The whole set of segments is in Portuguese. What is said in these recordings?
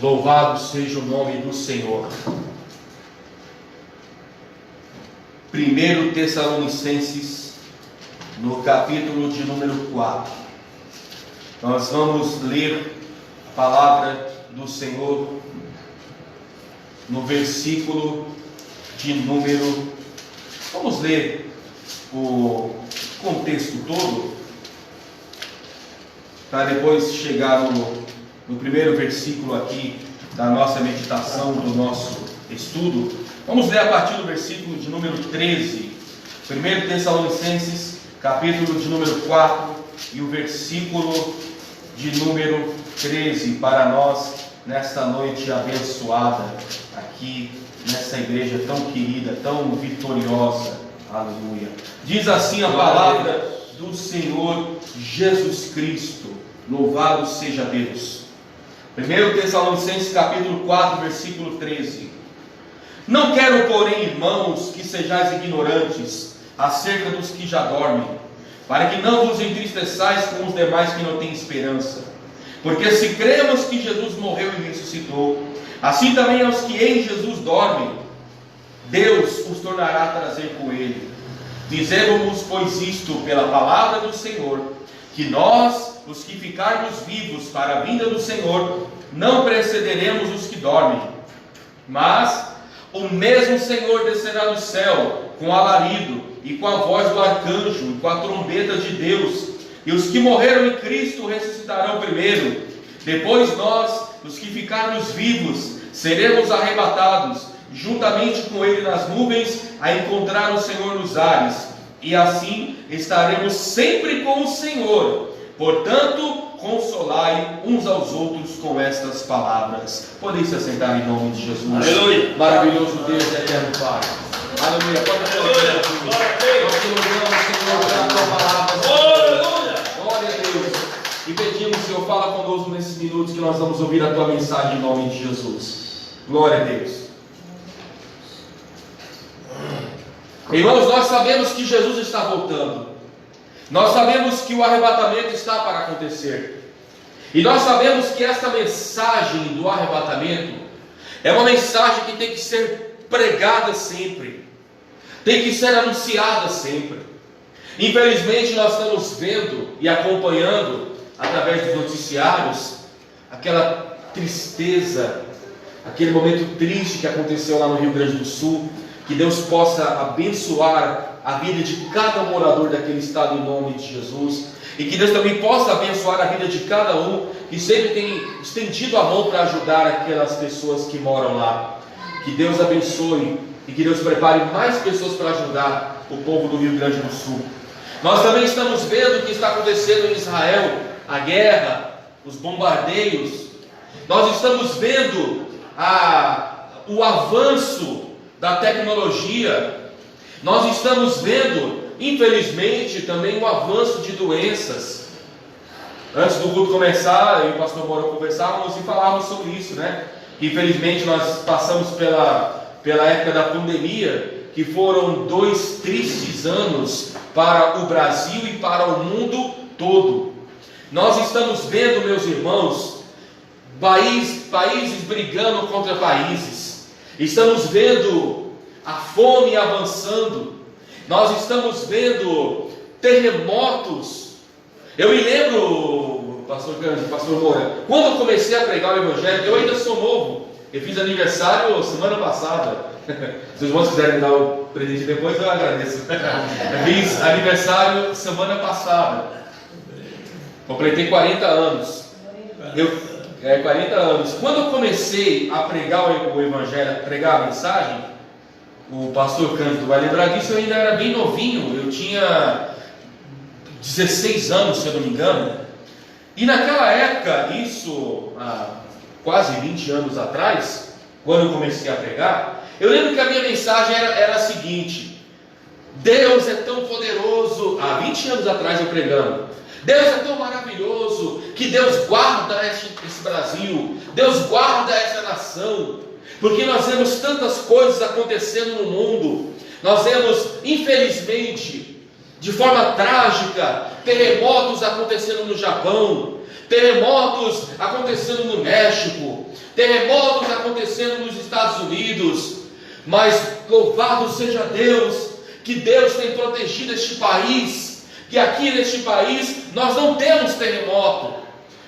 Louvado seja o nome do Senhor. 1 Tessalonicenses, no capítulo de número 4. Nós vamos ler a palavra do Senhor no versículo de número... Vamos ler o contexto todo, para depois chegar no primeiro versículo aqui da nossa meditação, do nosso estudo. Vamos ler a partir do versículo de número 13, 1 Tessalonicenses, capítulo de número 4, e o versículo de número 13, para nós, nesta noite abençoada, aqui nessa igreja tão querida, tão vitoriosa. Aleluia. Diz assim a palavra do Senhor Jesus Cristo. Louvado seja Deus. 1 Tessalonicenses capítulo 4, versículo 13. Não quero, porém, irmãos, que sejais ignorantes acerca dos que já dormem, para que não vos entristeçais com os demais que não têm esperança. Porque se cremos que Jesus morreu e ressuscitou, assim também aos que em Jesus dormem, Deus os tornará a trazer com ele. Dizemos, pois, isto pela palavra do Senhor, que nós, os que ficarmos vivos para a vinda do Senhor, não precederemos os que dormem. Mas o mesmo Senhor descerá do céu com alarido, e com a voz do arcanjo, e com a trombeta de Deus, e os que morreram em Cristo ressuscitarão primeiro. Depois nós, os que ficarmos vivos, seremos arrebatados, juntamente com ele nas nuvens, a encontrar o Senhor nos ares, e assim estaremos sempre com o Senhor. Portanto, consolai uns aos outros com estas palavras. Podem se assentar em nome de Jesus. Aleluia. Maravilhoso Deus e eterno Pai. Aleluia. Pode Aleluia. Nós te louvamos, Senhor, pela tua palavra. Aleluia. Glória a Deus. E pedimos, Senhor, fala conosco nesses minutos que nós vamos ouvir a tua mensagem em nome de Jesus. Glória a Deus. Irmãos, nós sabemos que Jesus está voltando. Nós sabemos que o arrebatamento está para acontecer. E nós sabemos que esta mensagem do arrebatamento é uma mensagem que tem que ser pregada sempre, tem que ser anunciada sempre. Infelizmente nós estamos vendo e acompanhando através dos noticiários aquela tristeza, aquele momento triste que aconteceu lá no Rio Grande do Sul. Que Deus possa abençoar a vida de cada morador daquele estado em nome de Jesus. E que Deus também possa abençoar a vida de cada um que sempre tem estendido a mão para ajudar aquelas pessoas que moram lá. Que Deus abençoe e que Deus prepare mais pessoas para ajudar o povo do Rio Grande do Sul. Nós também estamos vendo o que está acontecendo em Israel, a guerra, os bombardeios. Nós estamos vendo o avanço da tecnologia. Nós estamos vendo, infelizmente, também o avanço de doenças. Antes do culto começar, eu e o pastor Moro conversávamos e falávamos sobre isso, né? Infelizmente nós passamos pela época da pandemia, que foram 2 tristes anos para o Brasil e para o mundo todo. Nós estamos vendo, meus irmãos, países brigando contra países. Estamos vendo a fome avançando. Nós estamos vendo terremotos. Eu me lembro, pastor Moura, quando eu comecei a pregar o Evangelho, eu ainda sou novo. Eu fiz aniversário semana passada. Se os irmãos quiserem me dar o presente depois, eu agradeço. Eu fiz aniversário semana passada. Completei 40 anos. 40 anos. Quando eu comecei a pregar o Evangelho, a pregar a mensagem, o pastor Cândido vai lembrar disso, eu ainda era bem novinho, eu tinha 16 anos, se eu não me engano. E naquela época, isso há quase 20 anos atrás, quando eu comecei a pregar, eu lembro que a minha mensagem era a seguinte: Deus é tão poderoso. Há 20 anos atrás eu pregando, Deus é tão maravilhoso, que Deus guarda esse Brasil, Deus guarda essa nação, porque nós vemos tantas coisas acontecendo no mundo. Nós vemos, infelizmente, de forma trágica, terremotos acontecendo no Japão, terremotos acontecendo no México, terremotos acontecendo nos Estados Unidos, mas louvado seja Deus, que Deus tem protegido este país, que aqui neste país nós não temos terremoto,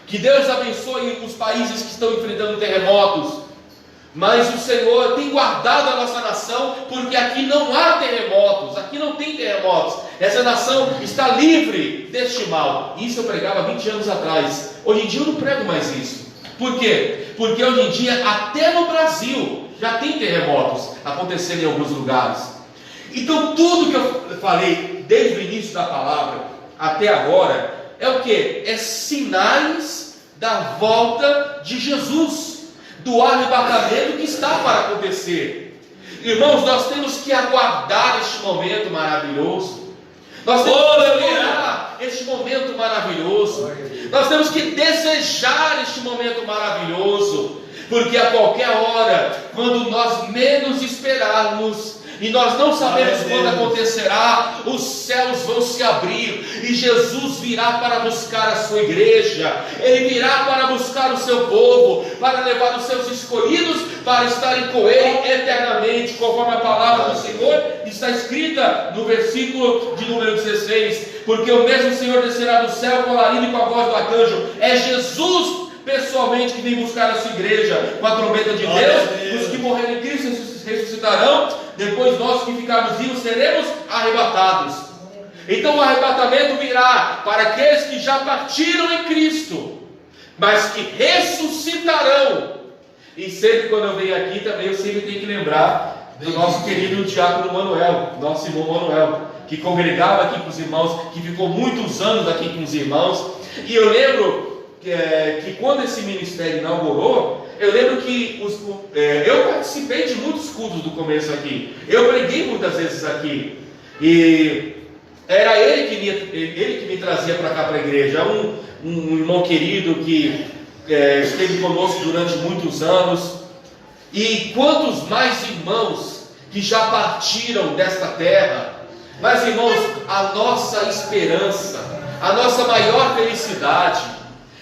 que Deus abençoe os países que estão enfrentando terremotos, mas o Senhor tem guardado a nossa nação, porque aqui não há terremotos, aqui não tem terremotos, essa nação está livre deste mal. Isso eu pregava 20 anos atrás, hoje em dia eu não prego mais isso. Por quê? Porque hoje em dia, até no Brasil, já tem terremotos acontecendo em alguns lugares. Então tudo que eu falei desde o início da palavra até agora é o que? É sinais da volta de Jesus, do arrebatamento que está para acontecer. Irmãos, nós temos que aguardar este momento maravilhoso. Nós temos que esperar este momento maravilhoso. Nós temos que desejar este momento maravilhoso, porque a qualquer hora, quando nós menos esperarmos, e nós não sabemos quando acontecerá, os céus vão se abrir, e Jesus virá para buscar a sua igreja, Ele virá para buscar o seu povo, para levar os seus escolhidos, para estarem com Ele eternamente, conforme a palavra do Senhor está escrita no versículo de número 16, porque o mesmo Senhor descerá do céu com alarido e com a voz do arcanjo. É Jesus pessoalmente que vem buscar a sua igreja, com a trombeta de Deus. Os que morrerem em Cristo ressuscitarão, depois nós que ficarmos vivos seremos arrebatados. Então o arrebatamento virá para aqueles que já partiram em Cristo, mas que ressuscitarão. E sempre quando eu venho aqui também eu sempre tenho que lembrar do nosso querido diácono Manuel, nosso irmão Manuel, que congregava aqui com os irmãos, que ficou muitos anos aqui com os irmãos. E eu lembro que quando esse ministério inaugurou, eu lembro que eu participei de muitos cultos do começo aqui, eu preguei muitas vezes aqui, e era ele que me trazia para cá, para a igreja. Um irmão querido que esteve conosco durante muitos anos. E quantos mais irmãos que já partiram desta terra. Mas irmãos, a nossa esperança, a nossa maior felicidade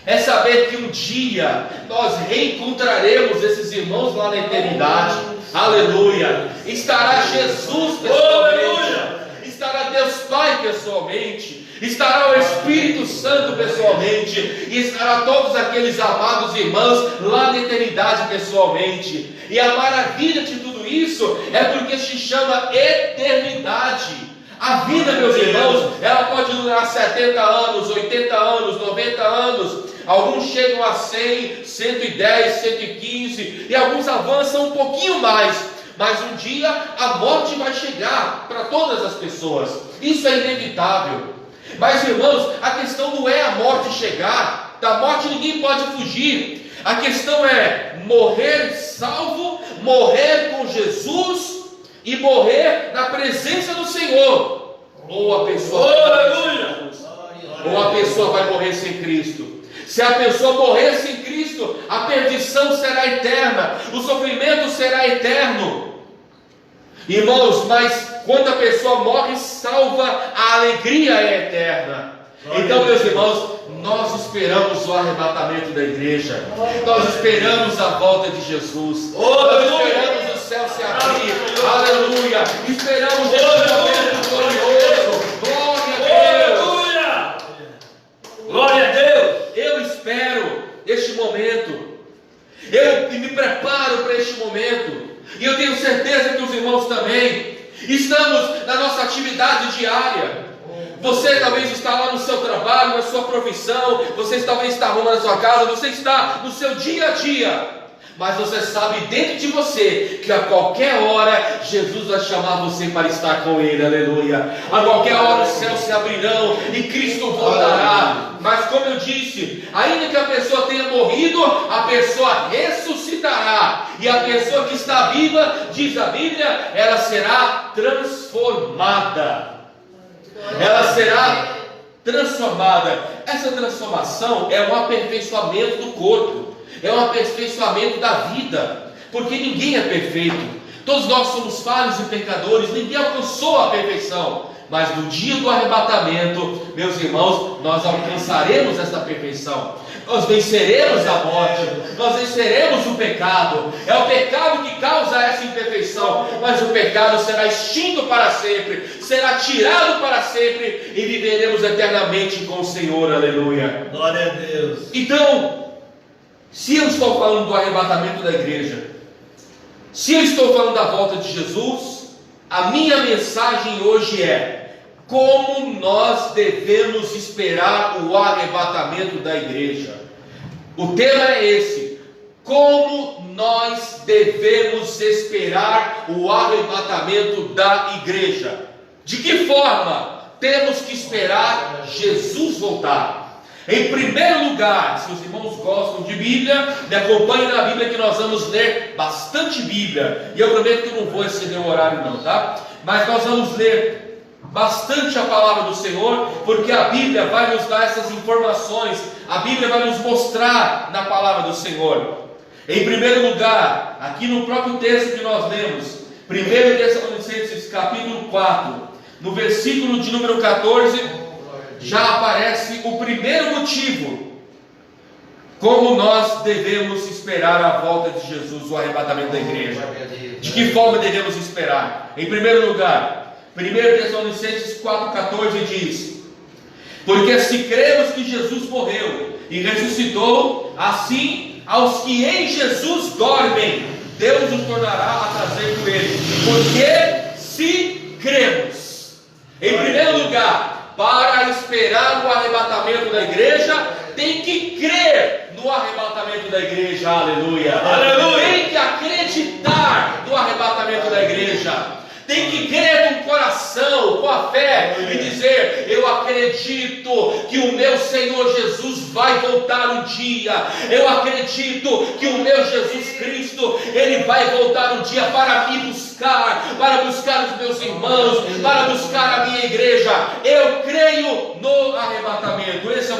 é saber que um dia nós reencontraremos esses irmãos lá na eternidade. Aleluia! Estará Jesus pessoalmente, estará Deus Pai pessoalmente, estará o Espírito Santo pessoalmente, e estará todos aqueles amados irmãos lá na eternidade pessoalmente. E a maravilha de tudo isso é porque se chama eternidade. A vida, meus irmãos, ela pode durar 70 anos, 80 anos, 90 anos. Alguns chegam a 100, 110, 115, e alguns avançam um pouquinho mais. Mas um dia a morte vai chegar para todas as pessoas. Isso é inevitável. Mas irmãos, a questão não é a morte chegar. Da morte ninguém pode fugir. A questão é morrer salvo, morrer com Jesus e morrer na presença do Senhor. Ou a pessoa vai morrer sem Cristo. Se a pessoa morrer sem Cristo, a perdição será eterna, o sofrimento será eterno. Irmãos, mas quando a pessoa morre salva, a alegria é eterna. Então, meus irmãos, nós esperamos o arrebatamento da igreja, nós esperamos a volta de Jesus, nós esperamos o céu se abrir, aleluia, esperamos esse momento glorioso. Glória a Deus, glória a Deus. Eu espero este momento, eu me preparo para este momento, e eu tenho certeza que os irmãos também. Estamos na nossa atividade diária. Você talvez está lá no seu trabalho, na sua profissão, você talvez está arrumando a sua casa, você está no seu dia a dia, mas você sabe dentro de você que a qualquer hora Jesus vai chamar você para estar com Ele, aleluia. A qualquer hora os céus se abrirão e Cristo voltará. Mas como eu disse, ainda que a pessoa tenha morrido, a pessoa ressuscitará, e a pessoa que está viva, diz a Bíblia, ela será transformada. Ela será transformada. Essa transformação é um aperfeiçoamento do corpo, é um aperfeiçoamento da vida, porque ninguém é perfeito. Todos nós somos falhos e pecadores, ninguém alcançou a perfeição. mas no dia do arrebatamento, meus irmãos, nós alcançaremos esta perfeição. Nós venceremos a morte, nós venceremos o pecado. É o pecado que causa essa imperfeição, mas o pecado será extinto para sempre, será tirado para sempre e viveremos eternamente com o Senhor. Aleluia. Glória a Deus. Então, se eu estou falando do arrebatamento da igreja, se eu estou falando da volta de Jesus, a minha mensagem hoje é: como nós devemos esperar o arrebatamento da igreja. O tema é esse: como nós devemos esperar o arrebatamento da igreja. De que forma temos que esperar Jesus voltar? Em primeiro lugar, se os irmãos gostam de Bíblia, me acompanhem na Bíblia, que nós vamos ler bastante Bíblia. E eu prometo que eu não vou exceder o horário não, tá? Mas nós vamos ler bastante a palavra do Senhor, porque a Bíblia vai nos dar essas informações, a Bíblia vai nos mostrar na palavra do Senhor. Em primeiro lugar, aqui no próprio texto que nós lemos, 1 Tessalonicenses capítulo 4, no versículo de número 14, já aparece o primeiro motivo como nós devemos esperar a volta de Jesus, o arrebatamento da igreja. De que forma devemos esperar? Em primeiro lugar, 1 Tessalonicenses 4,14 diz: porque se cremos que Jesus morreu e ressuscitou, assim aos que em Jesus dormem, Deus os tornará a trazer com ele. Porque se cremos. Em primeiro lugar, para esperar o arrebatamento da igreja, tem que crer no arrebatamento da igreja. Aleluia. Aleluia. Tem que acreditar no arrebatamento da igreja. Tem que crer com o coração, com a fé, e dizer: eu acredito que o meu Senhor Jesus vai voltar um dia. Eu acredito que o meu Jesus Cristo, Ele vai voltar um dia para me buscar, para buscar os meus irmãos, para buscar a minha igreja. Eu creio no arrebatamento. Esse é o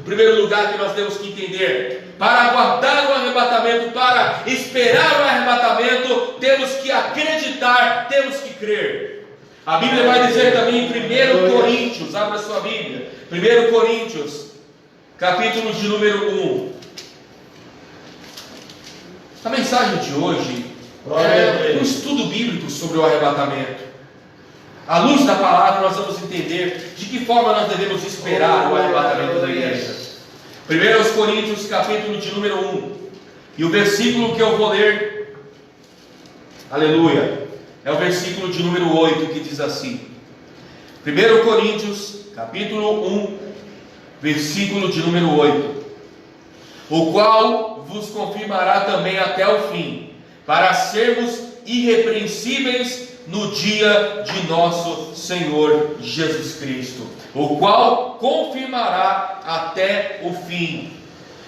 primeiro lugar que nós temos que entender. Para aguardar o arrebatamento, para esperar o arrebatamento, temos que acreditar, temos que crer. A Bíblia vai dizer também em 1 Coríntios, abra sua Bíblia, 1 Coríntios, capítulo de número 1. A mensagem de hoje é um estudo bíblico sobre o arrebatamento. À luz da palavra, nós vamos entender de que forma nós devemos esperar o arrebatamento da igreja. 1 Coríntios, capítulo de número 1, e o versículo que eu vou ler, aleluia, é o versículo de número 8, que diz assim: 1 Coríntios, capítulo 1, versículo de número 8: o qual vos confirmará também até o fim, para sermos irrepreensíveis no dia de nosso Senhor Jesus Cristo, o qual confirmará até o fim.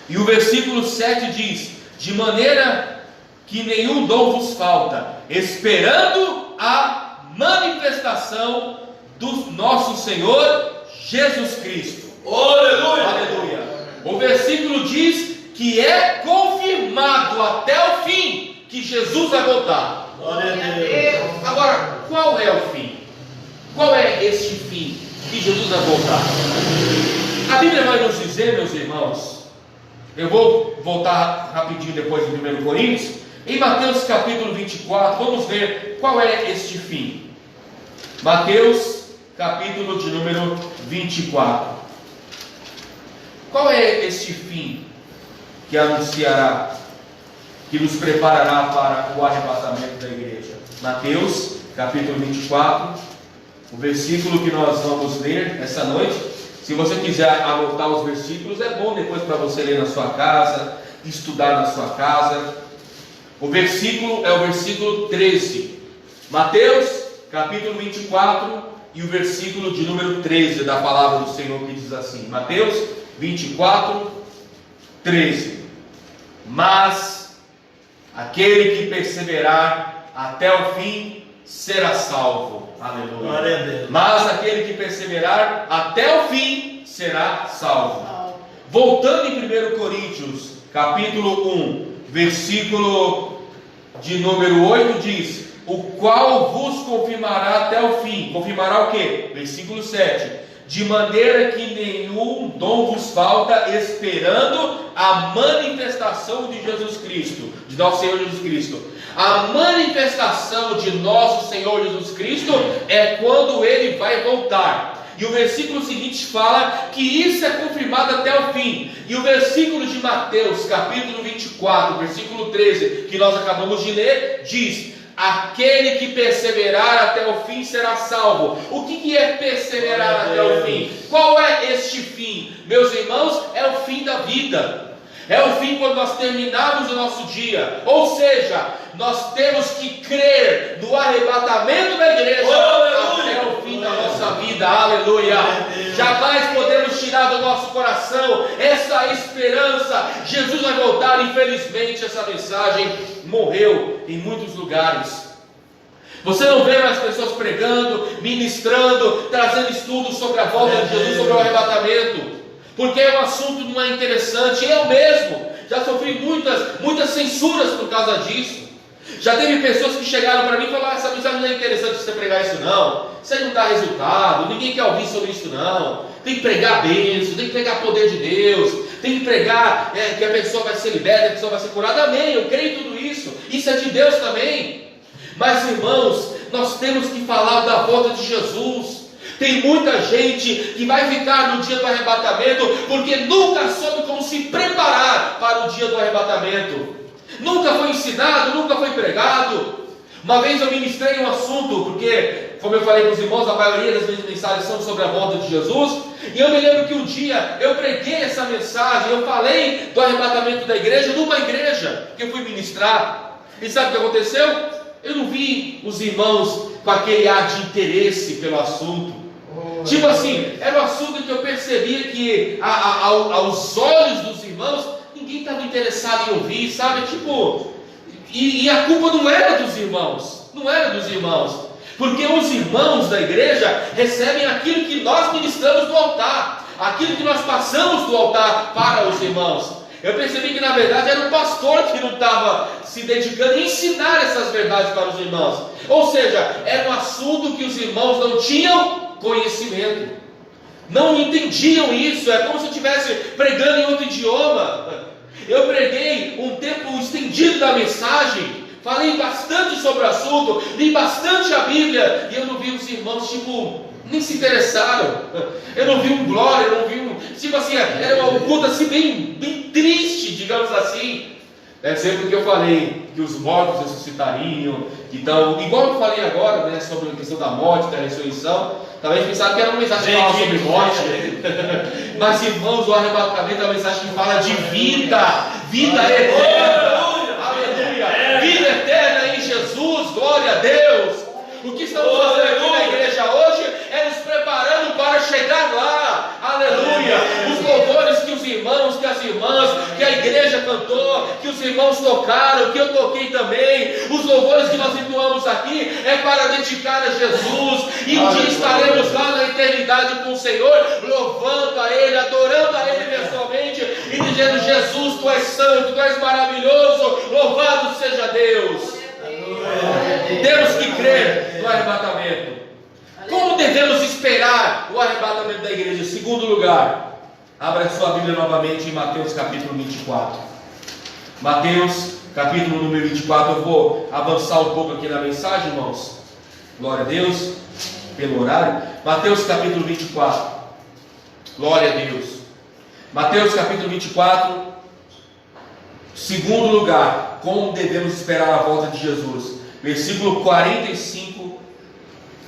E o versículo 7 diz: de maneira que nenhum dom vos falta, esperando a manifestação do nosso Senhor Jesus Cristo. Aleluia! Aleluia! O versículo diz que é confirmado até o fim que Jesus vai voltar. Glória a Deus. Agora, qual é o fim? Qual é este fim que Jesus vai voltar? A Bíblia vai nos dizer, meus irmãos, eu vou voltar rapidinho depois em 1 Coríntios, em Mateus capítulo 24, vamos ver qual é este fim. Mateus capítulo de número 24. Qual é este fim que anunciará, que nos preparará para o arrebatamento da igreja? Mateus capítulo 24, o versículo que nós vamos ler essa noite. Se você quiser anotar os versículos, é bom depois para você ler na sua casa, estudar na sua casa. O versículo é o versículo 13. Mateus capítulo 24 e o versículo de número 13 da palavra do Senhor, que diz assim: Mateus 24, 13. Mas aquele que perseverar até o fim será salvo. Aleluia. Glória a Deus. Mas aquele que perseverar até o fim será salvo. Voltando em 1 Coríntios capítulo 1, versículo de número 8, diz: o qual vos confirmará até o fim. Confirmará o quê? Versículo 7. De maneira que nenhum dom vos falta, esperando a manifestação de Jesus Cristo, de nosso Senhor Jesus Cristo. A manifestação de nosso Senhor Jesus Cristo é quando Ele vai voltar. E o versículo seguinte fala que isso é confirmado até o fim. E o versículo de Mateus, capítulo 24, versículo 13, que nós acabamos de ler, diz: aquele que perseverar até o fim será salvo. O que é perseverar até o fim? Qual é este fim? Meus irmãos, é o fim da vida. É o fim quando nós terminarmos o nosso dia. Ou seja, nós temos que crer no arrebatamento da igreja até o fim da nossa vida. Aleluia! Jamais podemos tirar do nosso coração essa esperança. Jesus vai voltar. Infelizmente essa mensagem morreu em muitos lugares. Você não vê mais pessoas pregando, ministrando, trazendo estudos sobre a volta de Jesus, sobre o arrebatamento, porque o assunto não é interessante. Eu mesmo já sofri muitas censuras por causa disso. Já teve pessoas que chegaram para mim e falaram: essa mensagem não é interessante você pregar isso não, isso aí não dá resultado, ninguém quer ouvir sobre isso não, tem que pregar bênção, tem que pregar poder de Deus, tem que pregar que a pessoa vai ser liberta, a pessoa vai ser curada. Amém, eu creio em tudo isso, isso é de Deus também. Mas irmãos, nós temos que falar da volta de Jesus. Tem muita gente que vai ficar no dia do arrebatamento porque nunca soube como se preparar para o dia do arrebatamento. Nunca foi ensinado, nunca foi pregado. Uma vez eu ministrei um assunto, porque, como eu falei para os irmãos, a maioria das minhas mensagens são sobre a volta de Jesus. E eu me lembro que um dia eu preguei essa mensagem, eu falei do arrebatamento da igreja, numa igreja que eu fui ministrar. E sabe o que aconteceu? Eu não vi os irmãos com aquele ar de interesse pelo assunto. Tipo assim, era um assunto que eu percebia que aos olhos dos irmãos, ninguém estava interessado em ouvir, sabe? Tipo, e a culpa não era dos irmãos, não era dos irmãos, porque os irmãos da igreja recebem aquilo que nós ministramos do altar, aquilo que nós passamos do altar para os irmãos. Eu percebi que na verdade era o pastor que não estava se dedicando a ensinar essas verdades para os irmãos. Ou seja, era um assunto que os irmãos não tinham conhecimento, não entendiam isso. É como se eu estivesse pregando em outro idioma. Eu preguei um tempo estendido da mensagem, falei bastante sobre o assunto, li bastante a Bíblia, e eu não vi os irmãos, nem se interessaram. Eu não vi um glória, eu não vi um, era um culto assim bem triste, digamos assim. Deve ser porque eu falei que os mortos ressuscitariam. Então, igual eu falei agora, né, sobre a questão da morte, da ressurreição. Talvez pensaram que era uma mensagem que fala sobre morte. Mas, irmãos, o arrebatamento é uma mensagem que fala de vida. Vida eterna. Aleluia. Vida eterna em Jesus. Glória a Deus. O que estamos fazendo aqui na igreja hoje é nos preparando para chegar lá. Aleluia. Os louvores que os irmãos, que as irmãs, que a igreja cantou, que os irmãos tocaram, que eu toquei também, os louvores que nós entoamos aqui é para dedicar a Jesus. E um dia estaremos lá na eternidade com o Senhor, louvando a Ele, adorando a Ele pessoalmente e dizendo: Jesus, Tu és santo, Tu és maravilhoso, louvado seja Deus. Temos que crer no arrebatamento. Como devemos esperar o arrebatamento da igreja? Segundo lugar, abra sua Bíblia novamente em Mateus capítulo 24. Mateus capítulo número 24. Eu vou avançar um pouco aqui na mensagem, irmãos. Glória a Deus pelo horário. Mateus capítulo 24. Glória a Deus. Mateus capítulo 24. Segundo lugar, como devemos esperar a volta de Jesus? Versículo 45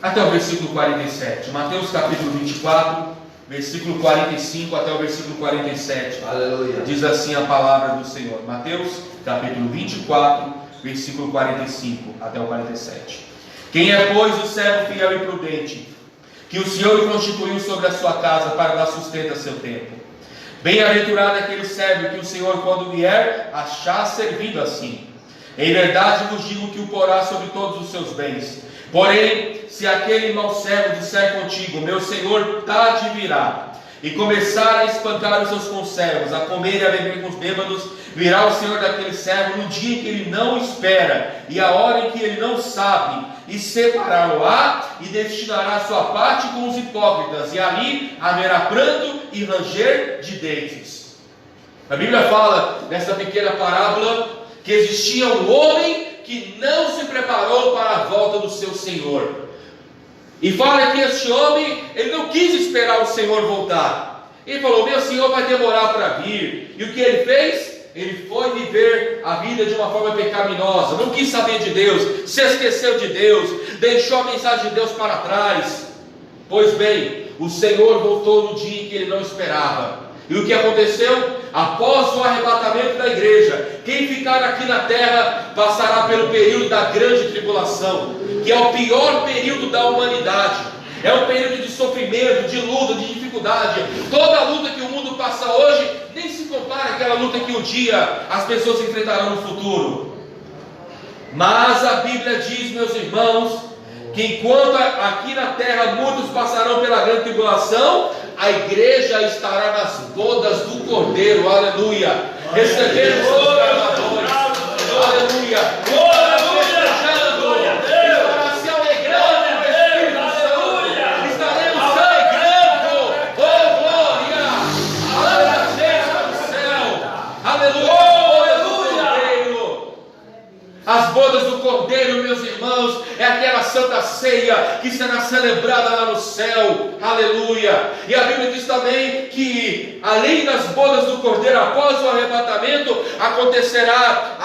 até o versículo 47. Mateus capítulo 24, versículo 45 até o versículo 47. Aleluia. Diz assim a palavra do Senhor. Mateus capítulo 24, versículo 45 até o 47. Quem é, pois, o servo fiel e prudente, que o Senhor lhe constituiu sobre a sua casa para dar sustento a seu tempo? Bem-aventurado aquele servo que o Senhor, quando vier, achar servindo assim. Em verdade vos digo que o porá sobre todos os seus bens. Porém, se aquele mau servo disser contigo: meu Senhor tarde virá, e começar a espancar os seus conservos, a comer e a beber com os bêbados, virá o Senhor daquele servo no dia em que ele não espera e a hora em que ele não sabe, e separá-lo-á e destinará a sua parte com os hipócritas, e ali haverá pranto e ranger de dentes. A Bíblia fala nessa pequena parábola que existia um homem que não se preparou para a volta do seu Senhor. E fala que este homem, ele não quis esperar o Senhor voltar. Ele falou: meu Senhor vai demorar para vir. E o que ele fez? Ele foi viver a vida de uma forma pecaminosa, não quis saber de Deus, se esqueceu de Deus, deixou a mensagem de Deus para trás. Pois bem, o Senhor voltou no dia em que ele não esperava. E o que aconteceu? Após o arrebatamento da igreja, quem ficar aqui na terra passará pelo período da grande tribulação, que é o pior período da humanidade. É um período de sofrimento, de luta, de dificuldade. Toda a luta que o mundo passa hoje nem se compara àquela luta que um dia as pessoas enfrentarão no futuro. Mas a Bíblia diz, meus irmãos, que enquanto aqui na terra muitos passarão pela grande tribulação, a igreja estará nas bodas do Cordeiro. Aleluia! Recebendo os seus gravadores. Aleluia! Festejando, estará se alegrando no Espírito Santo. Estaremos celebrando. Oh glória! Aleluia! Do céu. Aleluia! As bodas do Cordeiro, meus irmãos, é aquela santa ceia que será celebrada lá no céu. Aleluia! E a Bíblia diz também que, além das bodas do Cordeiro, após o arrebatamento, acontecerá,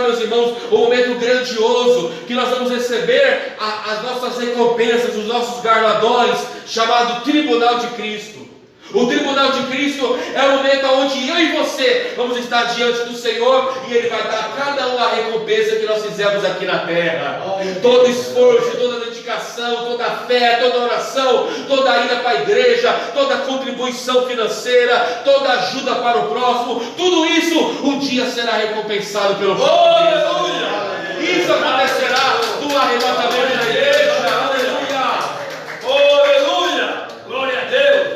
meus irmãos, um momento grandioso, que nós vamos receber as nossas recompensas, os nossos galardões, chamado Tribunal de Cristo. O Tribunal de Cristo é o momento onde eu e você vamos estar diante do Senhor, e Ele vai dar a cada um a recompensa que nós fizemos aqui na terra. Todo esforço, toda dedicação, toda fé, toda oração, toda ida para a igreja, toda contribuição financeira, toda ajuda para o próximo, tudo isso um dia será recompensado pelo Deus. Isso acontecerá no arrebatamento da igreja.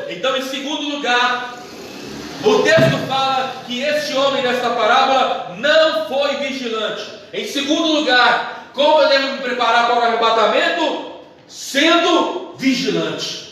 Então, em segundo lugar, o texto fala que este homem desta parábola não foi vigilante. Em segundo lugar, como eu devo me preparar para o arrebatamento? Sendo vigilante.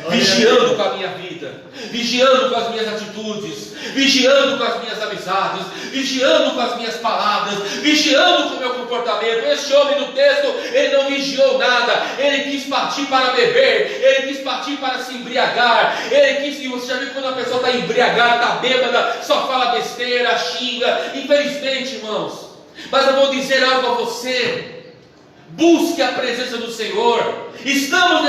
Vigiando com a minha vida, vigiando com as minhas atitudes, vigiando com as minhas amizades, vigiando com as minhas palavras, vigiando com o meu comportamento. Este homem no texto, ele não vigiou nada. Ele quis partir para beber, ele quis partir para se embriagar, ele quis, e você já viu quando a pessoa está embriagada, está bêbada, só fala besteira, xinga. Infelizmente, irmãos, mas eu vou dizer algo a você: busque a presença do Senhor. Estamos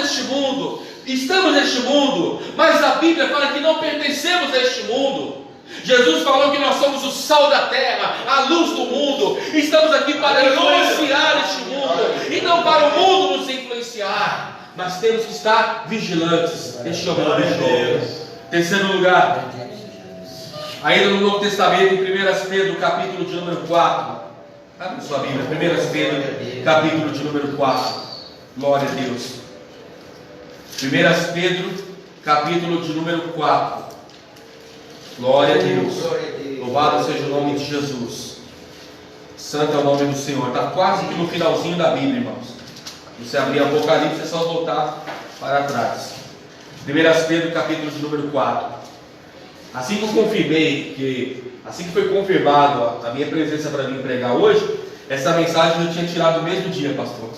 neste mundo, mas a Bíblia fala que não pertencemos a este mundo. Jesus falou que nós somos o sal da terra, a luz do mundo. Estamos aqui para influenciar este mundo, e não para o mundo nos influenciar. Mas temos que estar vigilantes. Este homem não vigiou. Terceiro lugar, ainda no Novo Testamento, em 1 Pedro, capítulo de número 4. Abre sua Bíblia, 1 Pedro, capítulo de número 4. Glória a Deus. 1 Pedro, capítulo de número 4. Glória a Deus. Louvado seja o nome de Jesus. Santo é o nome do Senhor. Está quase que no finalzinho da Bíblia, irmãos. Você abrir Apocalipse, é só voltar para trás. 1 Pedro, capítulo de número 4. Assim que eu confirmei, assim que foi confirmado a minha presença para mim pregar hoje, essa mensagem eu tinha tirado no mesmo dia, pastor.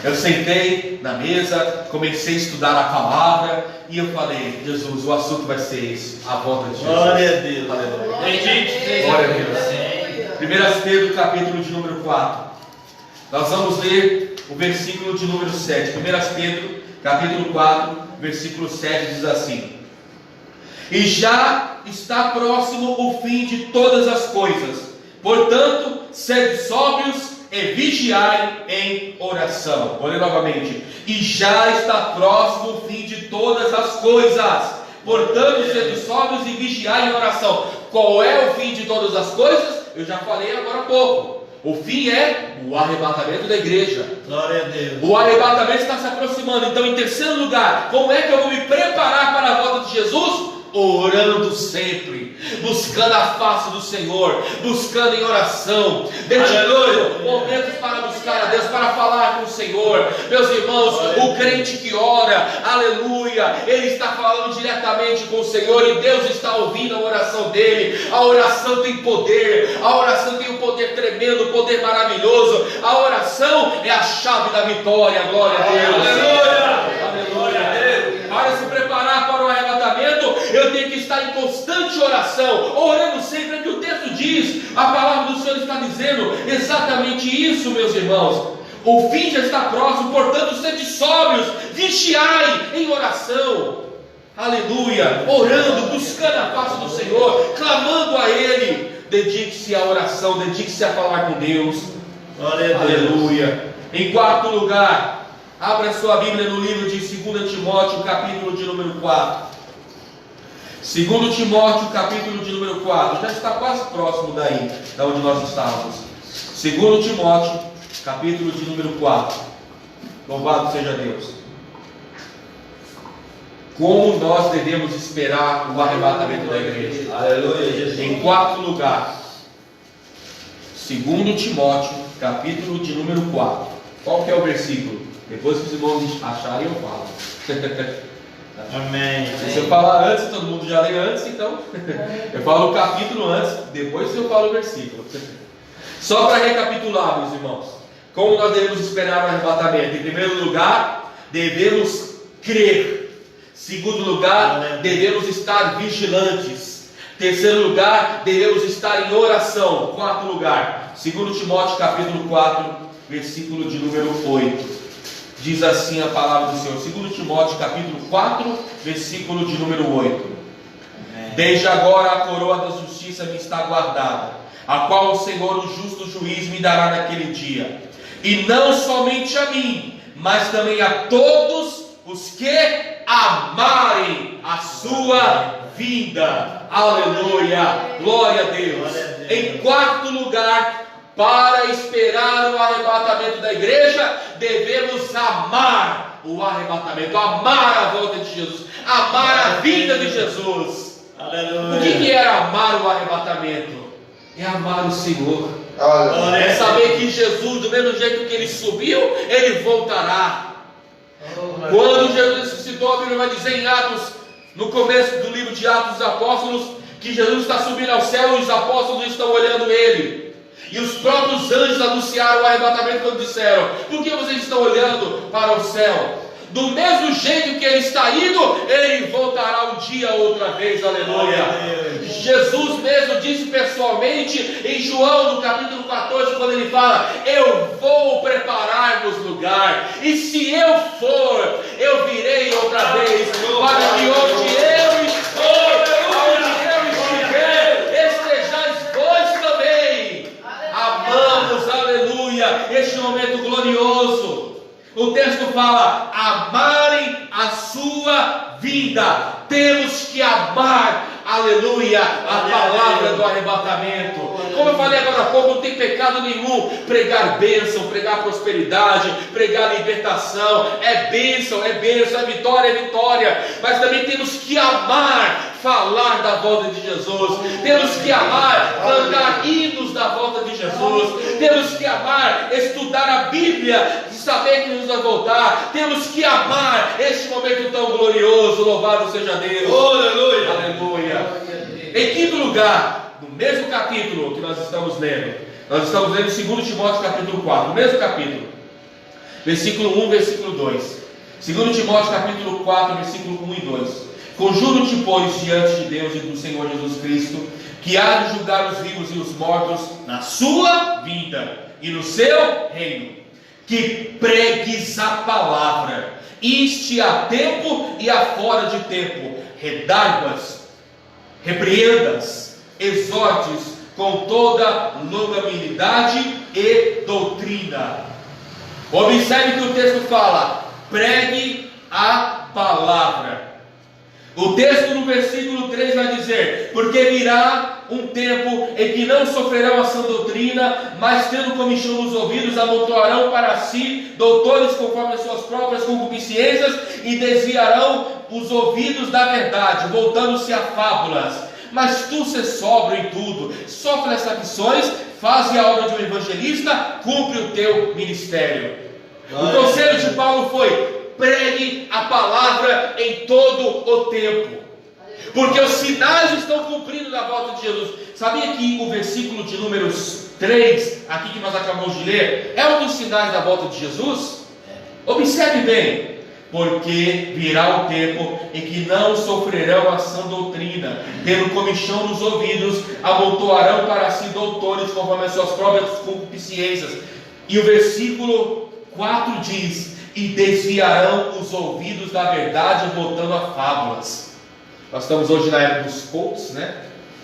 Eu sentei na mesa, comecei a estudar a palavra, e eu falei: Jesus, o assunto vai ser esse, a volta de Jesus. Glória a Deus. Glória a Deus. 1 Pedro, capítulo de número 4. Nós vamos ler o versículo de número 7. 1 Pedro, capítulo 4, versículo 7 diz assim: E já está próximo o fim de todas as coisas. Portanto, sede sóbrios e vigiai em oração. Vou ler novamente. E já está próximo o fim de todas as coisas. Portanto, sede sóbrios e vigiai em oração. Qual é o fim de todas as coisas? Eu já falei agora há pouco. O fim é o arrebatamento da igreja. Glória a Deus. O arrebatamento está se aproximando. Então, em terceiro lugar, como é que eu vou me preparar para a volta de Jesus? Orando sempre, buscando a face do Senhor, buscando em oração, dedicando momentos para buscar a Deus, para falar com o Senhor. Meus irmãos, o crente que ora, aleluia, ele está falando diretamente com o Senhor e Deus está ouvindo a oração dele. A oração tem poder, a oração tem um poder tremendo, um poder maravilhoso. A oração é a chave da vitória. Glória a Deus. Aleluia. Aleluia. Para se preparar para o arrebatamento, eu tenho que estar em constante oração, orando sempre. É que o texto diz, a palavra do Senhor está dizendo exatamente isso, meus irmãos. O fim já está próximo, portanto, sede sóbrios, vigiai em oração. Aleluia, orando, buscando a face do Senhor, clamando a Ele. Dedique-se à oração, dedique-se a falar com Deus. Glória a Deus. Aleluia. Em quarto lugar, abra sua Bíblia no livro de 2 Timóteo, capítulo de número 4. 2 Timóteo, capítulo de número 4. Já está quase próximo daí, da onde nós estávamos. 2 Timóteo, capítulo de número 4. Louvado seja Deus. Como nós devemos esperar o arrebatamento da igreja? Aleluia, Jesus. Em quarto lugar, 2 Timóteo, capítulo de número 4. Qual que é o versículo? Depois que os irmãos acharem, eu falo. Amém. Se eu falar antes, todo mundo já lê antes, então eu falo o capítulo antes, depois eu falo o versículo. Só para recapitular, meus irmãos, como nós devemos esperar o arrebatamento? Em primeiro lugar, devemos crer. Segundo lugar, devemos estar vigilantes. Terceiro lugar, devemos estar em oração. Quarto lugar, 2 Timóteo capítulo 4, versículo de número 8. Diz assim a palavra do Senhor, 2 Timóteo capítulo 4, versículo de número 8. Desde agora a coroa da justiça me está guardada, a qual o Senhor, o justo juiz, me dará naquele dia. E não somente a mim, mas também a todos os que amarem a sua vinda. Aleluia, glória a Deus. Em quarto lugar, para esperar o arrebatamento da igreja, devemos amar o arrebatamento, amar a volta de Jesus, amar a vinda de Jesus. Aleluia. O que é amar o arrebatamento? É amar o Senhor. Aleluia. É saber que Jesus, do mesmo jeito que Ele subiu, Ele voltará. Quando Jesus ressuscitou, a Bíblia vai dizer em Atos, no começo do livro de Atos dos Apóstolos, que Jesus está subindo ao céu e os apóstolos estão olhando Ele. E os próprios anjos anunciaram o arrebatamento quando disseram: por que vocês estão olhando para o céu? Do mesmo jeito que Ele está indo, Ele voltará um dia outra vez, aleluia. Jesus mesmo disse pessoalmente em João no capítulo 14, quando Ele fala: eu vou preparar-vos lugar, e se eu for, eu virei outra vez, para que onde eu estou, onde eu estiver, estejais vós também. Amamos, aleluia, este momento glorioso. O texto fala: amarem a sua vida. Temos que amar, aleluia, a palavra do arrebatamento. Como eu falei agora há pouco, não tem pecado nenhum pregar bênção, pregar prosperidade, pregar libertação. É bênção, é vitória, é vitória. Mas também temos que amar falar da volta de Jesus. Temos que amar cantar hinos da volta de Jesus. Temos que amar estudar a Bíblia e saber que nos vai voltar. Temos que amar este momento tão glorioso. Louvado seja Deus. Aleluia. Aleluia. Em quinto lugar, no mesmo capítulo que nós estamos lendo, nós estamos lendo 2 Timóteo capítulo 4, no mesmo capítulo, versículo 1, versículo 2. 2 Timóteo capítulo 4, versículo 1 e 2. Conjuro-te, pois, diante de Deus e do Senhor Jesus Cristo, que há de julgar os vivos e os mortos na sua vinda e no seu reino, que pregues a palavra, inste a tempo e a fora de tempo, redarguas, repreendas, exortes com toda longanimidade e doutrina. Observe que o texto fala: pregue a palavra. O texto no versículo 3 vai dizer: porque virá um tempo em que não sofrerão a sã doutrina, mas tendo comichão nos ouvidos, amontoarão para si doutores conforme as suas próprias concupiscências, e desviarão os ouvidos da verdade, voltando-se a fábulas. Mas tu se sóbrio em tudo, sofre as aflições, faze a obra de um evangelista, cumpre o teu ministério. O conselho de Paulo foi: pregue a palavra em todo o tempo, porque os sinais estão cumprindo na volta de Jesus. Sabia que o versículo de números 3, aqui que nós acabamos de ler, é um dos sinais da volta de Jesus? Observe bem: porque virá o tempo em que não sofrerão a sã doutrina, tendo comichão nos ouvidos, amontoarão para si doutores conforme as suas próprias concupiscências. E o versículo 4 diz: e desviarão os ouvidos da verdade, voltando a fábulas. Nós estamos hoje na era dos coaches, né?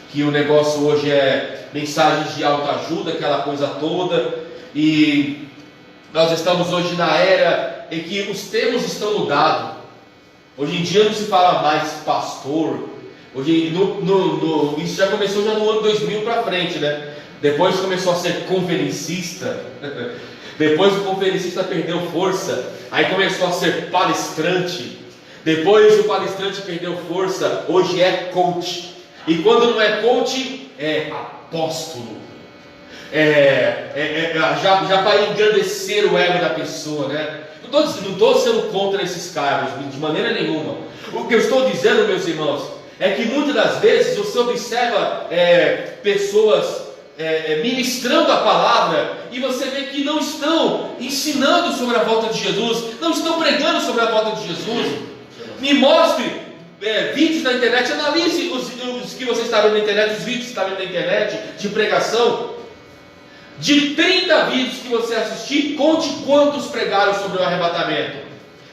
Que o negócio hoje é mensagens de autoajuda, aquela coisa toda. E nós estamos hoje na era em que os termos estão mudados. Hoje em dia não se fala mais pastor. Hoje, isso já começou já no ano 2000 para frente, né? Depois começou a ser conferencista. Depois o conferencista perdeu força, aí começou a ser palestrante. Depois o palestrante perdeu força, hoje é coach. E quando não é coach, é apóstolo. Já para engrandecer o ego da pessoa, né? Não estou sendo contra esses cargos, de maneira nenhuma. O que eu estou dizendo, meus irmãos, é que muitas das vezes você observa pessoas ministrando a palavra, e você vê que não estão ensinando sobre a volta de Jesus, não estão pregando sobre a volta de Jesus. Me mostre vídeos na internet, analise os que você está vendo na internet, os vídeos que está vendo na internet de pregação. De 30 vídeos que você assistir, conte quantos pregaram sobre o arrebatamento.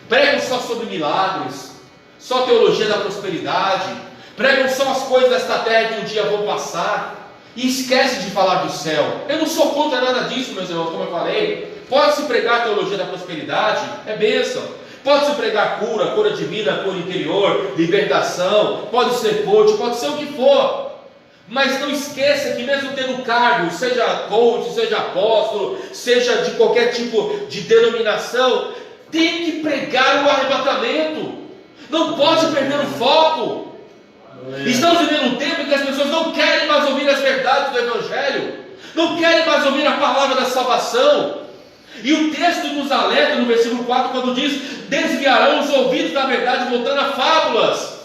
Pregam só sobre milagres, só teologia da prosperidade, pregam só as coisas desta terra que um dia vão passar, e esquece de falar do céu. Eu não sou contra nada disso, meus irmãos, como eu falei. Pode-se pregar a teologia da prosperidade, é bênção. Pode-se pregar cura divina, cura interior, libertação. Pode ser coach, pode ser o que for. Mas não esqueça que mesmo tendo cargo, seja coach, seja apóstolo, seja de qualquer tipo de denominação, tem que pregar o arrebatamento. Não pode perder o foco. Estamos vivendo um tempo em que as pessoas não querem mais ouvir as verdades do Evangelho, não querem mais ouvir a palavra da salvação. E o texto nos alerta no versículo 4, quando diz: desviarão os ouvidos da verdade, voltando a fábulas.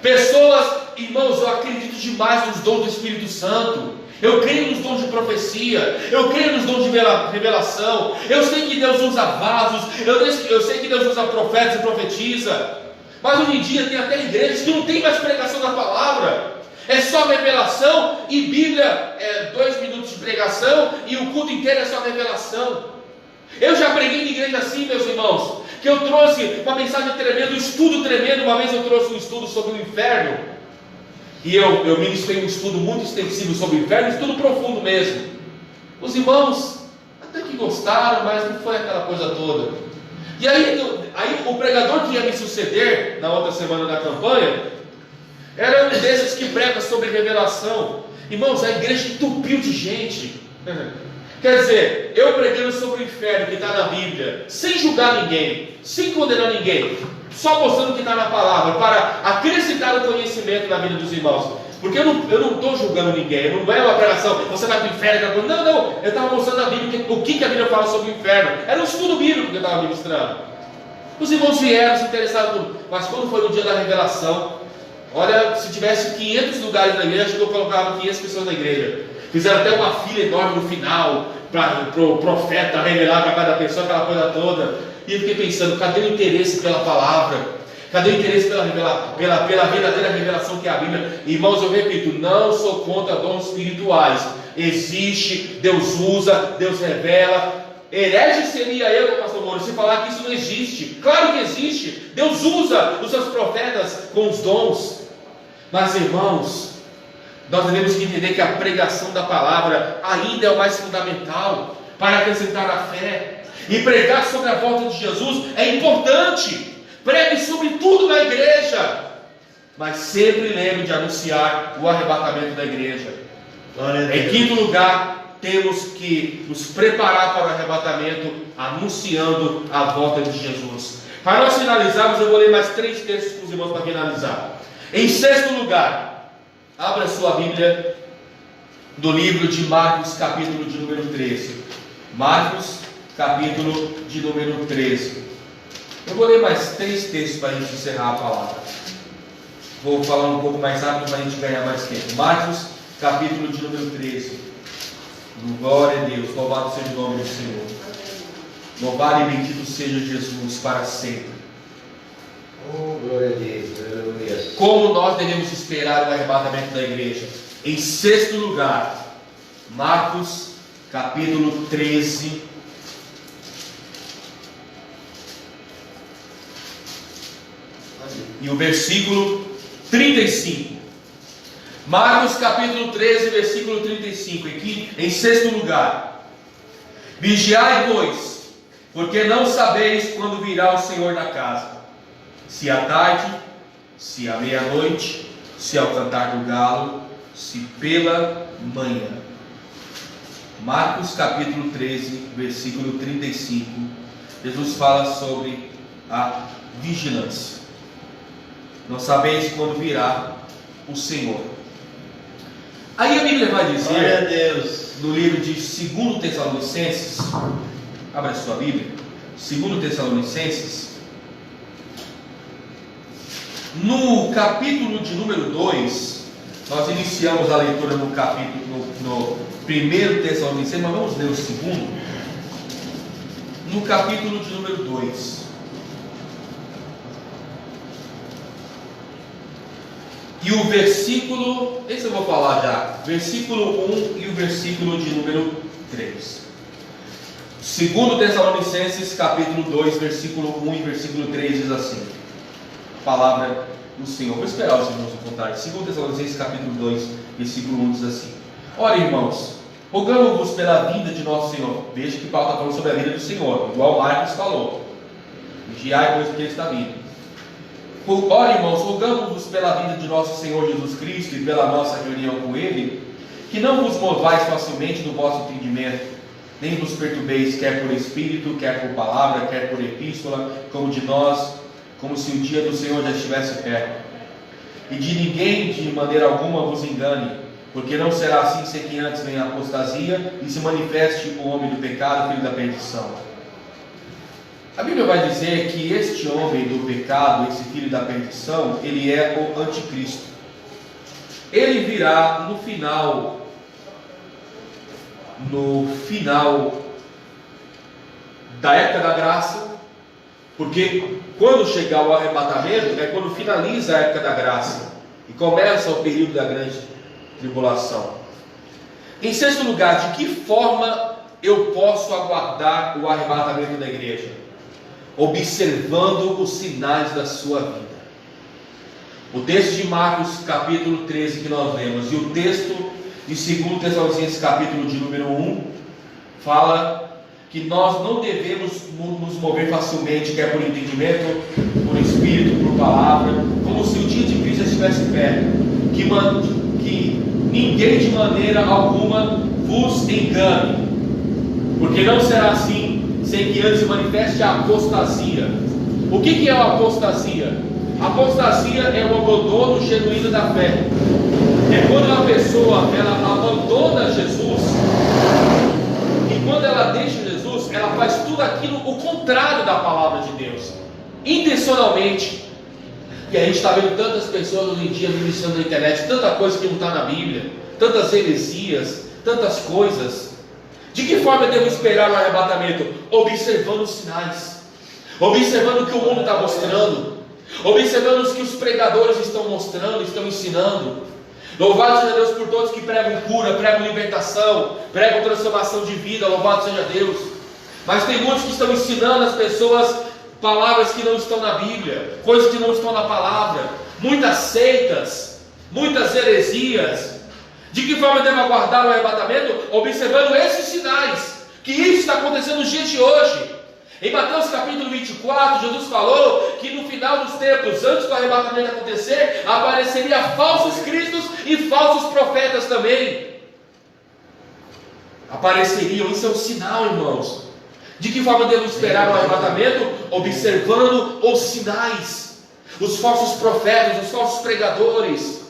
Pessoas, irmãos, eu acredito demais nos dons do Espírito Santo. Eu creio nos dons de profecia, eu creio nos dons de revelação. Eu sei que Deus usa vasos, eu sei que Deus usa profetas e profetiza. Mas hoje em dia tem até igrejas que não tem mais pregação da palavra. É só revelação e Bíblia, 2 minutos de pregação e o culto inteiro é só revelação. Eu já preguei em igreja assim, meus irmãos, que eu trouxe uma mensagem tremenda, um estudo tremendo. Uma vez eu trouxe um estudo sobre o inferno, e eu ministrei um estudo muito extensivo sobre o inferno, um estudo profundo mesmo. Os irmãos até que gostaram, mas não foi aquela coisa toda. E aí o pregador que ia me suceder na outra semana da campanha era um desses que prega sobre revelação. Irmãos, a igreja entupiu de gente. Quer dizer, eu pregando sobre o inferno que está na Bíblia, sem julgar ninguém, sem condenar ninguém, só mostrando o que está na palavra, para acrescentar o conhecimento na vida dos irmãos. Porque eu não estou julgando ninguém, não é uma pregação, você vai para o inferno. Não, eu estava mostrando a Bíblia, o que a Bíblia fala sobre o inferno. Era um estudo bíblico que eu estava ministrando. Os irmãos vieram, se interessaram, mas quando foi no dia da revelação, olha, se tivesse 500 lugares na igreja, acho que eu colocava 500 pessoas na igreja. Fizeram até uma fila enorme no final, para o profeta revelar para cada pessoa aquela coisa toda. E eu fiquei pensando, cadê o interesse pela palavra? Cadê o interesse pela verdadeira revelação que é a Bíblia? Irmãos, eu repito, não sou contra dons espirituais. Existe, Deus usa, Deus revela. Herege seria eu, pastor Moura, se falar que isso não existe. Claro que existe. Deus usa os seus profetas com os dons. Mas, irmãos, nós devemos entender que a pregação da palavra ainda é o mais fundamental para acrescentar a fé. E pregar sobre a volta de Jesus é importante. Pregue sobre tudo na igreja. mas sempre lembre de anunciar o arrebatamento da igreja. Glória a Deus. Em quinto lugar, temos que nos preparar para o arrebatamento, anunciando a volta de Jesus. Para nós finalizarmos, eu vou ler mais 3 textos para os irmãos para finalizar. Em sexto lugar, abra sua Bíblia do livro de Marcos, capítulo de número 13. Marcos, capítulo de número 13. Eu vou ler mais 3 textos para a gente encerrar a palavra. Vou falar um pouco mais rápido para a gente ganhar mais tempo. Marcos, capítulo de número 13. Glória a Deus, louvado seja o nome do Senhor. Louvado e bendito seja Jesus para sempre. Oh, glória a Deus, aleluia. Como nós devemos esperar o arrebatamento da igreja? Em sexto lugar, Marcos, capítulo 13. E o versículo 35. Marcos capítulo 13, versículo 35. Aqui, em sexto lugar: vigiai, pois, porque não sabeis quando virá o Senhor da casa, se à tarde, se à meia-noite, se ao cantar do galo, se pela manhã. Marcos capítulo 13, versículo 35. Jesus fala sobre a vigilância. Não sabeis quando virá o Senhor. Aí a Bíblia vai dizer, Glória a Deus, no livro de 2 Tessalonicenses, abra a sua Bíblia, 2 Tessalonicenses, no capítulo de número 2, nós iniciamos a leitura no capítulo, no 1 Tessalonicenses, mas vamos ler o segundo, no capítulo de número 2. E o versículo, esse eu vou falar já, versículo 1 e o versículo de número 3. 2 Tessalonicenses, capítulo 2, versículo 1 e versículo 3 diz assim: palavra do Senhor. Vou esperar os irmãos encontrarem. 2 Tessalonicenses, capítulo 2, versículo 1 diz assim: ora, irmãos, rogamos-vos pela vinda de nosso Senhor. Veja que Paulo está falando sobre a vinda do Senhor, igual Marcos falou. Vigiai, pois, porque ele está vindo. Ora, irmãos, rogamos-vos pela vinda de nosso Senhor Jesus Cristo e pela nossa reunião com Ele, que não vos movais facilmente do vosso entendimento, nem vos perturbeis, quer por espírito, quer por palavra, quer por epístola, como de nós, como se o dia do Senhor já estivesse perto. E de ninguém, de maneira alguma, vos engane, porque não será assim sem que antes venha a apostasia e se manifeste o homem do pecado, filho da perdição. A Bíblia vai dizer que este homem do pecado, esse filho da perdição, ele é o anticristo. Ele virá no final da época da graça, porque quando chegar o arrebatamento é quando finaliza a época da graça e começa o período da grande tribulação. Em sexto lugar, de que forma eu posso aguardar o arrebatamento da igreja? Observando os sinais da sua vida. O texto de Marcos capítulo 13 que nós lemos e o texto de 2 Tessalonicenses capítulo de número 1 fala que nós não devemos nos mover facilmente, quer por entendimento, por espírito, por palavra, como se o dia de Cristo estivesse perto, que ninguém de maneira alguma vos engane, porque não será assim sem que antes se manifeste a apostasia. O que é a apostasia? A apostasia é o abandono genuíno da fé. É quando a pessoa ela abandona Jesus, e quando ela deixa Jesus, ela faz tudo aquilo o contrário da palavra de Deus, intencionalmente. E a gente está vendo tantas pessoas hoje em dia ministrando na internet, tanta coisa que não está na Bíblia, tantas heresias, tantas coisas. De que forma eu devo esperar o arrebatamento? Observando os sinais, observando o que o mundo está mostrando, observando o que os pregadores estão mostrando, estão ensinando. Louvado seja Deus por todos que pregam cura, pregam libertação, pregam transformação de vida, louvado seja Deus. Mas tem muitos que estão ensinando as pessoas palavras que não estão na Bíblia, coisas que não estão na palavra, muitas seitas, muitas heresias. De que forma eu devo aguardar o arrebatamento? Observando esses sinais, que isso está acontecendo nos dias de hoje. Em Mateus capítulo 24, Jesus falou que no final dos tempos, antes do arrebatamento acontecer, apareceria falsos cristos e falsos profetas também. Apareceriam, isso é um sinal, irmãos. De que forma devemos esperar o arrebatamento? Observando os sinais. Os falsos profetas, os falsos pregadores,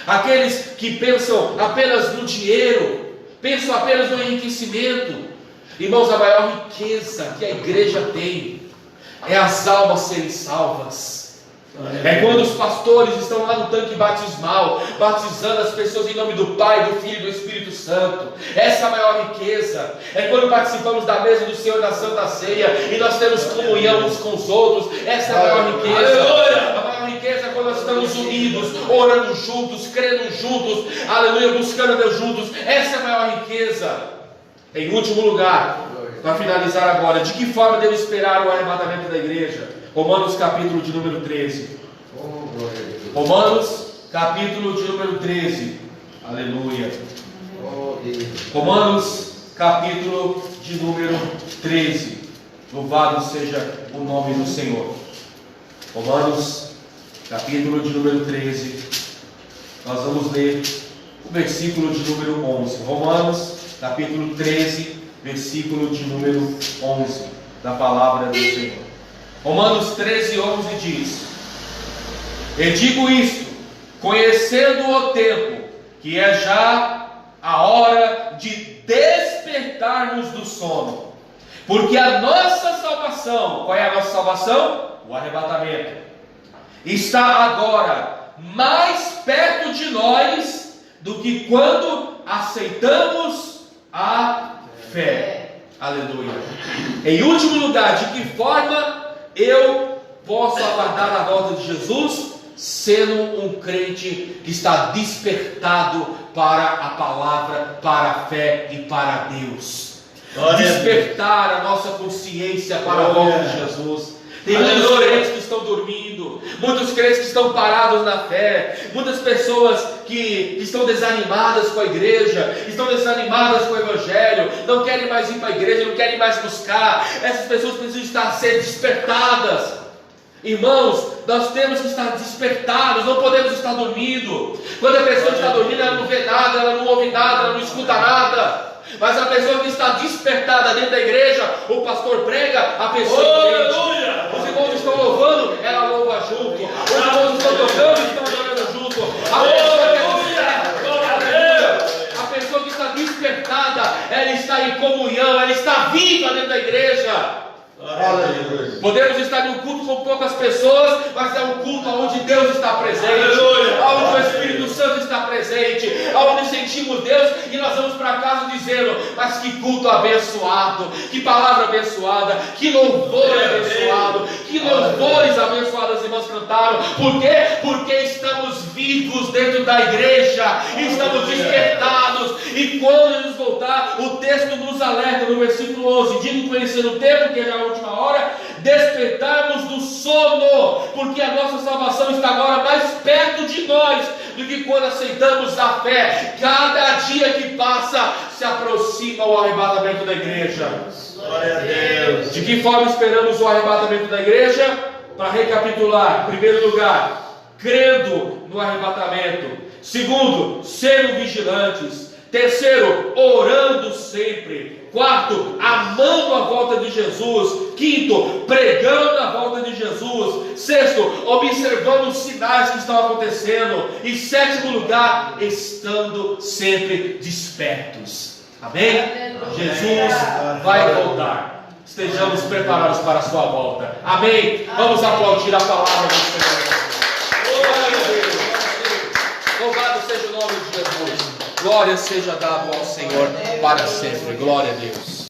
aqueles que pensam apenas no dinheiro, pensam apenas no enriquecimento. Irmãos, a maior riqueza que a igreja tem é as almas serem salvas. É quando os pastores estão lá no tanque batismal, batizando as pessoas em nome do Pai, do Filho e do Espírito Santo. Essa é a maior riqueza. É quando participamos da mesa do Senhor da Santa Ceia e nós temos comunhão uns com os outros. Essa é a maior riqueza. A maior riqueza é quando nós estamos unidos, orando juntos, crendo juntos, aleluia, buscando a Deus juntos. Essa é a maior riqueza. Em último lugar, para finalizar agora, de que forma devo esperar o arrebatamento da igreja? Romanos capítulo de número 13. Romanos capítulo de número 13. Aleluia. Romanos capítulo de número 13. Louvado seja o nome do Senhor. Romanos capítulo de número 13. Nós vamos ler o versículo de número 11. Romanos capítulo 13, versículo de número 11 da palavra do Senhor. Romanos 13, 11 diz: E digo isto, conhecendo o tempo, que é já a hora de despertarmos do sono, porque a nossa salvação, qual é a nossa salvação? O arrebatamento, está agora mais perto de nós do que quando aceitamos a fé. Aleluia. Em último lugar, de que forma eu posso aguardar a volta de Jesus? Sendo um crente que está despertado para a palavra, para a fé e para Deus. Despertar a nossa consciência para a volta de Jesus. Tem muitos crentes que estão dormindo, muitos crentes que estão parados na fé, muitas pessoas que estão desanimadas com a igreja, estão desanimadas com o evangelho, não querem mais ir para a igreja, não querem mais buscar. Essas pessoas precisam ser despertadas. Irmãos, nós temos que estar despertados, não podemos estar dormindo. Quando a pessoa está dormindo, ela não vê nada, ela não ouve nada, ela não escuta nada. Mas a pessoa que está despertada dentro da igreja, o pastor prega, a pessoa entende. Os irmãos estão louvando, ela louva junto. Os irmãos estão tocando, estão adorando junto. A pessoa que está despertada, ela está em comunhão, ela está viva dentro da igreja. Podemos estar em um culto com poucas pessoas, mas é um culto onde Deus está presente, onde o Espírito Santo está presente, onde sentimos Deus e nós vamos para casa dizendo: mas que culto abençoado, que palavra abençoada, que louvor abençoado, que louvores abençoados os irmãos cantaram. Por quê? Porque estamos vivos dentro da igreja, estamos despertados, e quando Jesus voltar, o texto nos alerta no versículo 11: digo conhecendo o tempo, que é a última hora, despertarmos do sono, porque a nossa salvação está agora mais perto de nós do que quando aceitamos a fé. Cada dia que passa se aproxima o arrebatamento da igreja. Glória a Deus. De que forma esperamos o arrebatamento da igreja? Para recapitular: em primeiro lugar, crendo no arrebatamento. Segundo, sendo vigilantes. Terceiro, orando sempre. Quarto, amando a volta de Jesus. Quinto, pregando a volta de Jesus. Sexto, observando os sinais que estão acontecendo. E sétimo lugar, estando sempre despertos. Amém? Jesus vai voltar. Estejamos preparados para a sua volta. Amém? Vamos aplaudir a palavra do Senhor. Glória a Deus. Louvado seja o nome de Jesus. Glória seja dada ao Senhor para sempre. Glória a Deus.